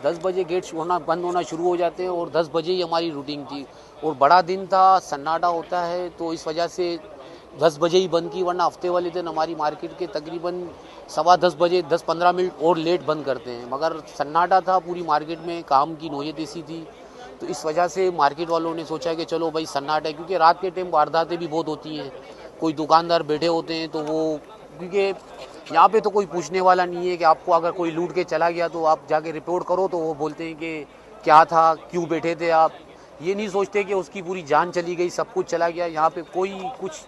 10 बजे गेट होना बंद होना शुरू हो जाते हैं और 10 बजे ही हमारी रूटीन थी और बड़ा दिन था, सन्नाटा होता है, तो इस वजह से 10 बजे ही बंद की, वरना हफ्ते वाले दिन हमारी मार्केट के तकरीबन 10:15 बजे 10-15 मिनट और लेट बंद करते हैं। मगर सन्नाटा था पूरी मार्केट में, काम की नौयत ऐसी थी, तो इस वजह से मार्केट वालों ने सोचा कि चलो भाई सन्नाटा है, क्योंकि रात के टाइम वारदातें भी बहुत होती हैं। कोई दुकानदार बैठे होते हैं तो वो, क्योंकि यहाँ पे तो कोई पूछने वाला नहीं है कि आपको अगर कोई लूट के चला गया तो आप जाके रिपोर्ट करो, तो वो बोलते हैं कि क्या था, क्यों बैठे थे आप। ये नहीं सोचते कि उसकी पूरी जान चली गई, सब कुछ चला गया। यहाँ पे कोई कुछ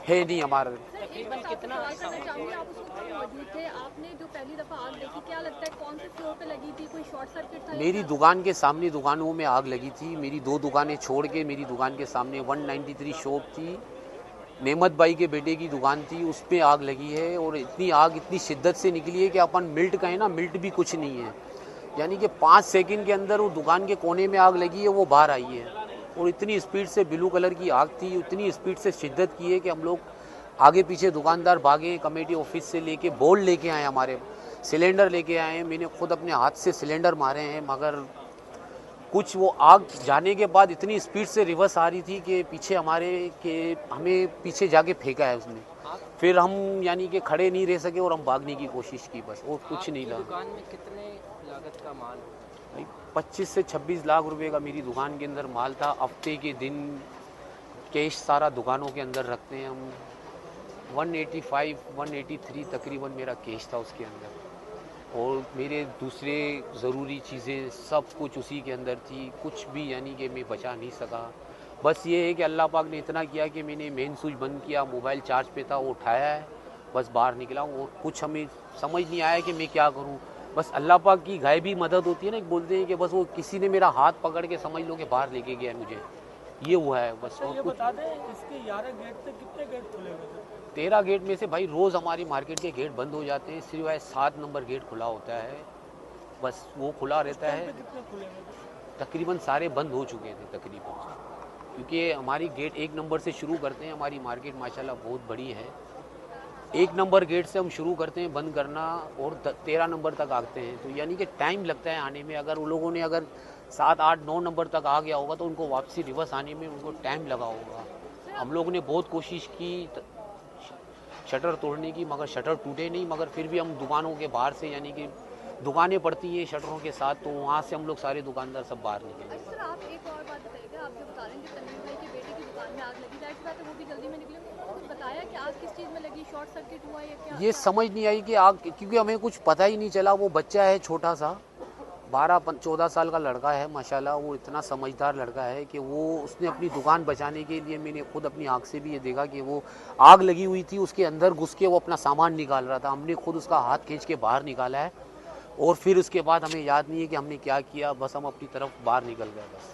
है नहीं हमारा। तकरीबन कितना सवाल करना चाहूँगी, आप उस वक्त मौजूद थे, आपने जो पहली दफ़ा आग देखी, क्या लगता है कौन से फ्लोर पे लगी थी, कोई शॉर्ट सर्किट था? मेरी दुकान के सामने दुकानों में आग लगी थी। मेरी 2 दुकानें छोड़ के मेरी दुकान के सामने 193 शॉप थी, नेमत भाई के बेटे की दुकान थी, उस पर आग लगी है। और इतनी आग इतनी शिद्दत से निकली है कि अपन मिल्ट कहें ना, मिल्ट भी कुछ नहीं है, यानी कि 5 सेकंड के अंदर वो दुकान के कोने में आग लगी है, वो बाहर आई है। और इतनी स्पीड से ब्लू कलर की आग थी, इतनी स्पीड से शिद्दत की है कि हम लोग आगे पीछे दुकानदार भागे, कमेटी ऑफिस से लेके बोर्ड लेके आए, हमारे सिलेंडर लेके आए हैं। मैंने खुद अपने हाथ से सिलेंडर मारे हैं, मगर कुछ वो आग जाने के बाद इतनी स्पीड से रिवर्स आ रही थी कि पीछे हमारे के हमें पीछे जाके फेंका है उसने। फिर हम यानी कि खड़े नहीं रह सके और हम भागने की कोशिश की, बस और कुछ नहीं था। दुकान में कितने लागत का माल? 25 से 26 लाख रुपए का मेरी दुकान के अंदर माल था। हफ्ते के दिन कैश सारा दुकानों के अंदर रखते हैं हम। 185 183 तकरीबन मेरा कैश था उसके अंदर, और मेरे दूसरे ज़रूरी चीज़ें सब कुछ उसी के अंदर थी। कुछ भी यानी कि मैं बचा नहीं सका। बस ये है कि अल्लाह पाक ने इतना किया कि मैंने मेन स्विच बंद किया, मोबाइल चार्ज पे था, वो उठाया है, बस बाहर निकला हूँ। और कुछ हमें समझ नहीं आया कि मैं क्या करूँ। बस अल्लाह पाक की गायबी मदद होती है ना, बोलते हैं कि बस वो किसी ने मेरा हाथ पकड़ के समझ लो कि बाहर लेके गया मुझे, ये हुआ है बस। और ये कुछ बता दें, इसके 11 गेट थे, कितने गेट खुले हुए थे? 13 गेट में से भाई रोज़ हमारी मार्केट के गेट बंद हो जाते हैं, सिवाय 7 नंबर गेट खुला होता है, बस वो खुला रहता है। कितने खुले हुए थे? तकरीबन सारे बंद हो चुके थे तकरीबन, क्योंकि हमारी गेट 1 नंबर से शुरू करते हैं। हमारी मार्केट माशाल्लाह बहुत बड़ी है। 1 नंबर गेट से हम शुरू करते हैं बंद करना और 13 नंबर तक आते हैं, तो यानी कि टाइम लगता है आने में। अगर उन लोगों ने अगर 7, 8, 9 नंबर तक आ गया होगा तो उनको वापसी रिवर्स आने में उनको टाइम लगा होगा। हम लोगों ने बहुत कोशिश की शटर तोड़ने की, मगर शटर टूटे नहीं। मगर फिर भी हम दुकानों के बाहर से, यानी कि दुकानें पड़ती हैं शटरों के साथ, तो वहाँ से हम लोग सारे दुकानदार सब बाहर निकले। अच्छा सर, आप एक और बात बताइएगा, आप जो बता रहे हैं कि तनवीर भाई के बेटे की दुकान में आग लगी, जाहिर सी बात है वो भी जल्दी में निकले, कुछ बताया कि आग किस चीज़ में लगी, शॉर्ट सर्किट हुआ या क्या? ये समझ नहीं आई कि आग, क्योंकि हमें कुछ पता ही नहीं चला। वो बच्चा है छोटा सा, 12-14 साल का लड़का है माशाल्लाह। वो इतना समझदार लड़का है कि वो उसने अपनी दुकान बचाने के लिए, मैंने खुद अपनी आँख से भी ये देखा कि वो आग लगी हुई थी, उसके अंदर घुस के वो अपना सामान निकाल रहा था। हमने खुद उसका हाथ खींच के बाहर निकाला है, और फिर उसके बाद हमें याद नहीं है कि हमने क्या किया, बस हम अपनी तरफ बाहर निकल गए बस।